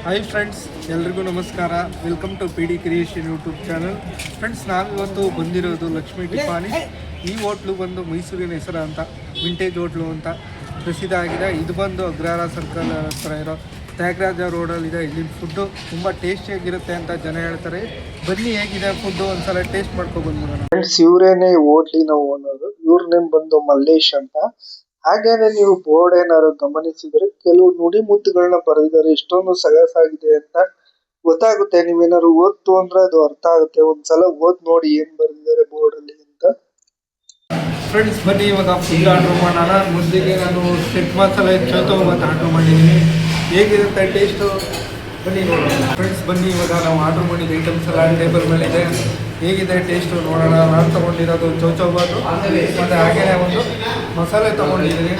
Hi friends, ಎಲ್ರಿಗೂ ನಮಸ್ಕಾರ. Welcome to P D creation YouTube channel. Friends, ನಾವಿವತ್ತು ಬಂದಿರೋದು ಲಕ್ಷ್ಮೀ ಟಿಫಾನಿ. ಈ ಹೋಟ್ಲು ಬಂದು ಮೈಸೂರಿನ ಹೆಸರು ಅಂತ ವಿಂಟೇಜ್ ಹೋಟ್ಲು ಅಂತ ಪ್ರಸಿದ್ಧ ಆಗಿದೆ. ಇದು ಬಂದು ಅಗ್ರಹಾರ ಸರ್ಕಲ್ ಹತ್ರ ಇರೋ ತ್ಯಾಗರಾಜ ರೋಡಲ್ಲಿದೆ. ಇಲ್ಲಿನ ಫುಡ್ಡು ತುಂಬ ಟೇಸ್ಟಿಯಾಗಿರುತ್ತೆ ಅಂತ ಜನ ಹೇಳ್ತಾರೆ. ಬನ್ನಿ, ಹೇಗಿದೆ ಫುಡ್ಡು ಒಂದ್ಸಲ ಟೇಸ್ಟ್ ಮಾಡ್ಕೊಬಂದ್ಬಿಡೋಣ. ಫ್ರೆಂಡ್ಸ್, ಇವರೇನೆ ಹೋಟ್ಲಿನ ಓನರು. ಇವ್ರ ನೇಮ್ ಬಂದು ಮಲ್ಲೇಶ್ ಅಂತ. ಹಾಗೇನೆ ನೀವು ಬೋರ್ಡ್ ಏನಾದ್ರು ಗಮನಿಸಿದ್ರೆ ಕೆಲವು ನುಡಿ ಮುತ್ತುಗಳನ್ನ ಬರೆದಿದ್ದಾರೆ. ಇಷ್ಟೊಂದು ಸಗಸಾಗಿದೆ ಅಂತ ಗೊತ್ತಾಗುತ್ತೆ. ನೀವೇನಾದ್ರು ಓದ್ತು ಅಂದ್ರೆ ಅದು ಅರ್ಥ ಆಗುತ್ತೆ. ಒಂದ್ಸಲ ಓದ್ ನೋಡಿ ಏನ್ ಬರೆದಿದ್ದಾರೆ ಬೋರ್ಡ್ ಅಲ್ಲಿ ಅಂತ. ಫ್ರೆಂಡ್ಸ್, ಬನ್ನಿ ಇವಾಗ ಫುಡ್ ಆರ್ಡ್ರ್ ಮಾಡೋಣ. ಮೊದಲಿಗೆ ನಾನು ಸೆಟ್ ಮಸಾಲೆ ಚೌತೌಬಾತ್ ಆರ್ಡ್ರ್ ಮಾಡಿದ್ದೀನಿ. ಹೇಗಿರುತ್ತೆ ಟೇಸ್ಟು ಬನ್ನಿ ನೋಡೋಣ. ಫ್ರೆಂಡ್ಸ್, ಬನ್ನಿ ಇವಾಗ ನಾವು ಆರ್ಡ್ರ್ ಮಾಡಿದ ಐಟಮ್ಸ್ ಎಲ್ಲ ಟೇಬಲ್ ಮೇಲೆ ಇದೆ. ಹೇಗಿದೆ ಟೇಸ್ಟು ನೋಡೋಣ. ನಾನು ತೊಗೊಂಡಿರೋದು ಚೌಚೌಬಾತು ಮತ್ತು ಹಾಗೆಯೇ ಒಂದು ಮಸಾಲೆ ತೊಗೊಂಡಿದ್ದೀನಿ.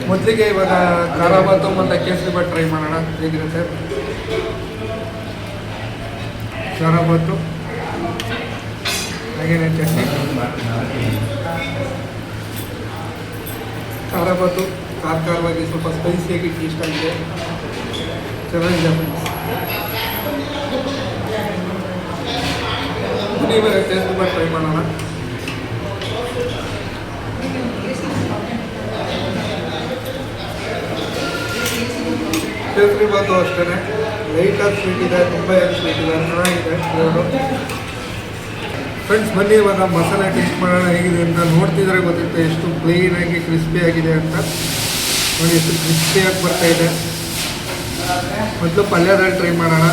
ಮೊದಲಿಗೆ ಇವಾಗ ಖಾರಾಬಾತು ಮತ್ತು ಕೇಸರಿ ಬಾತ್ ಟ್ರೈ ಮಾಡೋಣ. ಹೇಗಿರುತ್ತೆ ಖಾರಾಬಾತು, ಹಾಗೆಯೇ ಚಟ್ನಿ. ಖಾರಾಬಾತು ಖಾರವಾಗಿ ಸ್ವಲ್ಪ ಸ್ಪೈಸಿಯಾಗಿ ಟೇಸ್ಟ್ ಆಗಿದೆ, ಚೆನ್ನಾಗಿದೆ ಫ್ರೆಂಡ್ಸ್. ಇವಾಗ ಕೇಸರಿ ಬಾತ್ ಟ್ರೈ ಮಾಡೋಣ. ಕೇಸರಿ ಬಾತು ಅಷ್ಟೇ ಲೈಟಾಗಿ ಸ್ವೀಟ್ ಇದೆ, ತುಂಬ ಸ್ವೀಟ್ ಇದೆ, ಚೆನ್ನಾಗಿದೆ ಫ್ಲೇವರು. ಫ್ರೆಂಡ್ಸ್, ಬನ್ನಿ ಇವಾಗ ಮಸಾಲೆ ಟೇಸ್ಟ್ ಮಾಡೋಣ ಹೇಗಿದೆ ಅಂತ. ನೋಡ್ತಿದ್ರೆ ಗೊತ್ತಿರುತ್ತೆ ಎಷ್ಟು ಪ್ಲೇನಾಗಿ ಕ್ರಿಸ್ಪಿ ಆಗಿದೆ ಅಂತ. ನೋಡಿ ಎಷ್ಟು ಕ್ರಿಸ್ಪಿಯಾಗಿ ಬರ್ತಾಯಿದೆ. ಮೊದಲು ಪಲ್ಯದಲ್ಲಿ ಟ್ರೈ ಮಾಡೋಣ.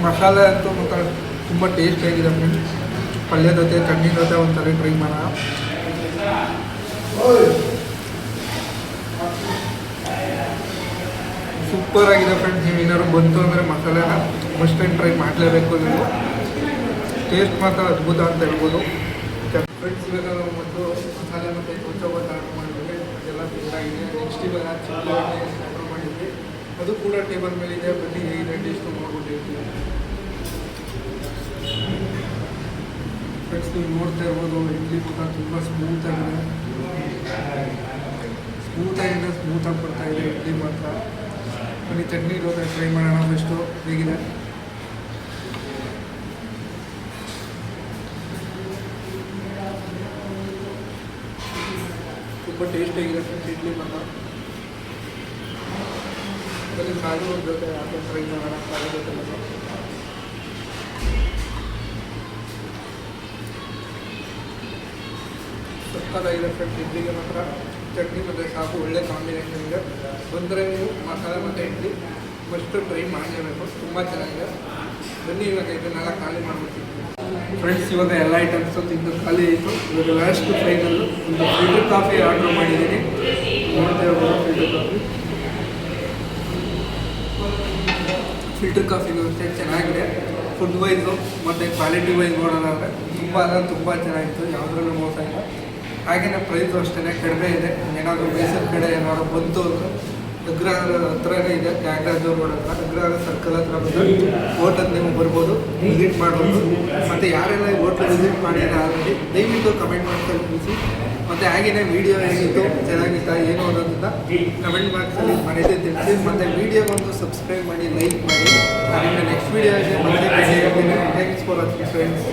ಮಸಾಲೆ ಅಂತೂ ಮತ್ತು ತುಂಬ ಟೇಸ್ಟಿಯಾಗಿದೆ ಫ್ರೆಂಡ್ಸ್. ಪಲ್ಯ ಜೊತೆ ಚಟ್ನಿ ಜೊತೆ ಒಂದ್ಸಲ ಟ್ರೈ ಮಾಡೋಣ. ಸೂಪರ್ ಆಗಿದೆ ಫ್ರೆಂಡ್ಸ್. ನೀವು ಏನಾದ್ರು ಬಂತು ಅಂದರೆ ಮಸಾಲೆನ ಫಸ್ಟ್ ಟೈಮ್ ಟ್ರೈ ಮಾಡಲೇಬೇಕು ನೀವು. ಟೇಸ್ಟ್ ಮಾತ್ರ ಅದ್ಭುತ ಅಂತ ಹೇಳ್ಬೋದು. ಫ್ರೆಂಡ್ಸ್, ಇವಾಗ ನಾವು ಮೊದಲು ಮಸಾಲೆ ಮತ್ತು ಚೌಚೌಬಾತ್ ಆರ್ಡ್ರ್ ಮಾಡಿದ್ವಿ. ಅದೆಲ್ಲ ಬೇರಾಗಿದೆ. ನೆಕ್ಸ್ಟ್ ಇವಾಗ ಚಿಲ್ಲಿ ಆರ್ಡ್ರ್ ಮಾಡಿದ್ವಿ. ಅದು ಕೂಡ ಟೇಬಲ್ ಮೇಲಿದೆ. ಬನ್ನಿ ಹೇಗಿದೆ ಟೇಸ್ಟು ನೋಡ್ಬಿಟ್ಟಿರ್ತೀವಿ. ಫ್ರೆಂಡ್ಸ್, ನೀವು ನೋಡ್ತಾ ಇರ್ಬೋದು ಇಡ್ಲಿ ಕೂಡ ತುಂಬ ಸ್ಮೂತಾಗಿದೆ. ಸ್ಮೂತಾಗಿ ಬರ್ತಾಯಿದೆ ಇಡ್ಲಿ ಮಾತ್ರ. ಬನ್ನಿ ಚಟ್ನಿ ಜೊತೆ ಟ್ರೈ ಮಾಡೋಣ ಫಸ್ಟು ಹೇಗಿದೆ. ತುಂಬ ಟೇಸ್ಟಿಯಾಗಿದೆ ಫ್ರೆಂಡ್ಸ್ ಇಡ್ಲಿ ಮಾತ್ರ. ಬನ್ನಿ ಸಾಗು ಜೊತೆ ಹಾಕಿ ಟ್ರೈ ಮಾಡೋಣ. ಸಾಗು ಜೊತೆ ಸಕ್ಕತ್ತಾಗಿದೆ ಫ್ರೆಂಡ್ಸ್. ಇಡ್ಲಿಗೆ ಮಾತ್ರ ಚಟ್ನಿ ಮತ್ತು ಸಾಕು ಒಳ್ಳೆ ಕಾಂಬಿನೇಷನ್ ಇದೆ. ಬಂದರೆ ನೀವು ಮಸಾಲೆ ಮತ್ತು ಇಡ್ಲಿ ಫಸ್ಟು ಟ್ರೈ ಮಾಡಲೇಬೇಕು, ತುಂಬ ಚೆನ್ನಾಗಿದೆ. ಬನ್ನಿ ಇವಾಗ ಇದನ್ನೆಲ್ಲ ಖಾಲಿ ಮಾಡ್ಬಿಡ್ತೀವಿ. ಫ್ರೆಂಡ್ಸ್, ಇವಾಗ ಎಲ್ಲ ಐಟಮ್ಸು ತಿಂದು ಖಾಲಿ ಆಯಿತು. ಇವಾಗ ಲಾಸ್ಟ್ ಫೈನಲ್ಲು ಒಂದು ಫಿಲ್ಟರ್ ಕಾಫಿ ಆರ್ಡ್ರ್ ಮಾಡಿದ್ದೀನಿ. ನೋಡ್ತಾ ಇರ್ಬೋದು ಫಿಲ್ಟರ್ ಕಾಫಿನೂ ಅಷ್ಟೇ ಚೆನ್ನಾಗಿದೆ. ಫುಡ್ ವೈಸು ಮತ್ತು ಕ್ವಾಲಿಟಿ ವೈಸ್ ನೋಡೋದಾದರೆ ತುಂಬ ಚೆನ್ನಾಗಿತ್ತು. ಯಾವುದ್ರಲ್ಲೂ ಮೋಸ ಇಲ್ಲ. ಹಾಗೆಯೇ ಪ್ರೈಸು ಅಷ್ಟೇ ಕಡಿಮೆ ಇದೆ. ಏನಾದರೂ ಮೈಸೂರು ಕಡೆ ಏನಾದರೂ ಬಂತು ಅಂದರೆ ಅಗ್ರಹಾರ ಹತ್ರನೇ ಇದೆ. ತ್ಯಾಗರಾಜ ರೋಡ್ ಹತ್ರ ಅಗ್ರಹಾರ ಸರ್ಕಲ್ ಹತ್ರ ಬಂದು ಹೋಟೆಲ್ ನೀವು ಬರ್ಬೋದು, ವಿಸಿಟ್ ಮಾಡ್ಬೋದು. ಮತ್ತು ಯಾರೆಲ್ಲ ಹೋಟ್ಲ್ ವಿಸಿಟ್ ಮಾಡಿದ್ರೆ ಆಲ್ರೆಡಿ ದಯವಿಟ್ಟು ಕಮೆಂಟ್ ಮಾಡ್ಕೊಂಡು ತಿಳಿಸಿ. ಮತ್ತು ಹಾಗೆಯೇ ವೀಡಿಯೋ ಹೇಗಿತ್ತು, ಚೆನ್ನಾಗಿತ್ತಾ ಏನು ಅನ್ನೋದನ್ನ ಕಮೆಂಟ್ ಬಾಕ್ಸಲ್ಲಿ ಮನೆಯದೇ ತಿಳಿಸಿ. ಮತ್ತು ವೀಡಿಯೋಗೊಂದು ಸಬ್ಸ್ಕ್ರೈಬ್ ಮಾಡಿ, ಲೈಕ್ ಮಾಡಿ. ನಾನು ನೆಕ್ಸ್ಟ್ ವೀಡಿಯೋಗೆ ಮತ್ತೆ ಥ್ಯಾಂಕ್ಸ್ ಫಾರ್ ವಾಚಿಂಗ್ ಫ್ರೆಂಡ್ಸ್.